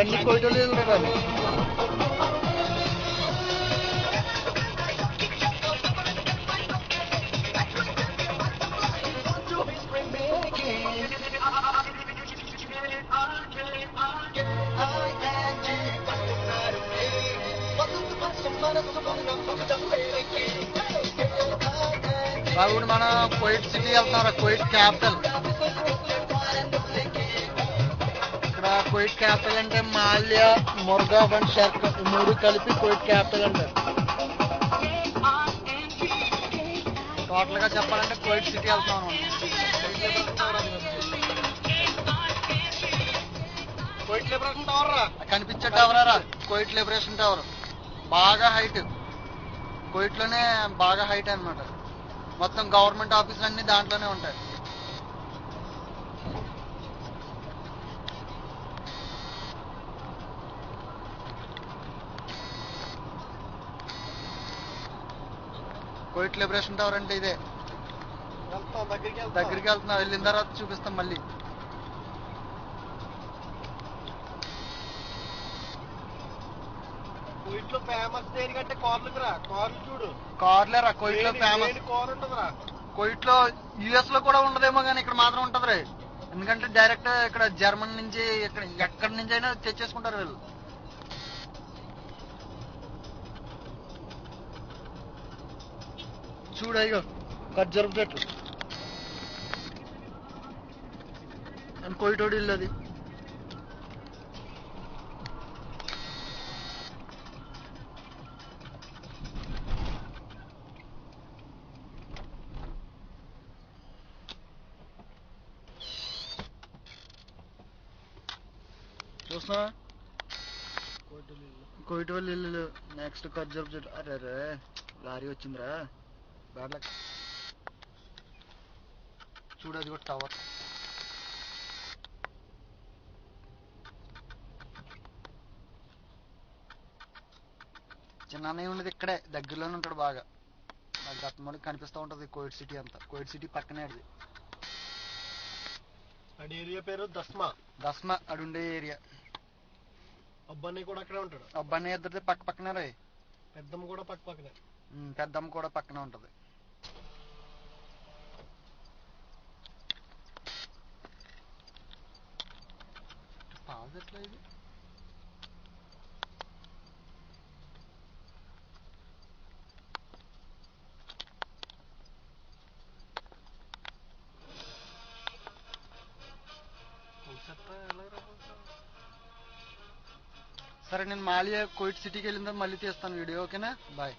ఇవన్నీ కోయిటోళ్ళు కానీ ఇప్పుడు మనం కోయిట్ సిటీ వెళ్తున్నాం. Coit capital. ఇక్కడ కోయిట్ క్యాపిటల్ అంటే మాల్యా, ముర్గావ్ అండ్ షర్క్ ఈ మూడు కలిపి కోయిట్ క్యాపిటల్ అంటారు. టోటల్ గా చెప్పాలంటే కోయిట్ సిటీ వెళ్తున్నాం అనమాట. కోయిట్ లిబరేషన్ టవర్ రా కనిపించే టవర్ రా. కోయిట్ లిబరేషన్ టవర్ బాగా హైట్, కోయిట్ లోనే బాగా హైట్ అన్నమాట. మొత్తం గవర్నమెంట్ ఆఫీసులు అన్ని దాంట్లోనే ఉంటాయి. కోయిట్ లిబరేషన్ టవర్ అంటే ఇదే. దగ్గరికి వెళ్తున్నాం, వెళ్ళిన తర్వాత చూపిస్తాం మళ్ళీ. కోయిట్ లో ఫేమస్ దేనికంటే కార్లురా. కార్లు చూడు, కార్లేరా కోయిట్ లో ఫేమస్. కార్ ఉంటదిరా కోయిట్ లో. యుఎస్ లో కూడా ఉండదేమో కానీ ఇక్కడ మాత్రం ఉంటది. ఎందుకంటే డైరెక్ట్ ఇక్కడ జర్మనీ నుంచి ఇక్కడ ఎక్కడి నుంచి అయినా తెచ్చేసుకుంటారు వీళ్ళు. చూడు అయ్యో ఖర్జూరపు చెట్లు. కోయిటోడి ఇల్లు అది. చూస్తున్నా కోయిటోళ్ళు ఇల్లు. నెక్స్ట్ ఖర్జూరపు చెట్లు. అరే రే లారీ వచ్చిందిరా బ్యాడ్ లక్. చూడు అది కూడా టవర్. చిన్న అన్నయ్య ఉండేది ఇక్కడే దగ్గరలోనే ఉంటాడు బాగా. నాకు గతంలోకి కనిపిస్తూ ఉంటుంది కోయిట్ సిటీ అంతా. కోయిట్ సిటీ పక్కనే అది. అడి ఏరియా పేరు దస్మా. దస్మా అడుండే ఏరియా. అబ్బాయి కూడా అక్కడే ఉంటాడు. అబ్బాయి ఇద్దరిది పక్క పక్కనే రే. పెద్దమ్మ కూడా పక్క పక్కనే. పెద్దమ్మ కూడా పక్కనే ఉంటది. పాజ్ ఎట్లా ఇది? సరే నేను మాలియా కోయిట్ సిటీకి వెళ్ళిందా మళ్ళీ తీస్తాను వీడియో. ఓకేనా? బాయ్.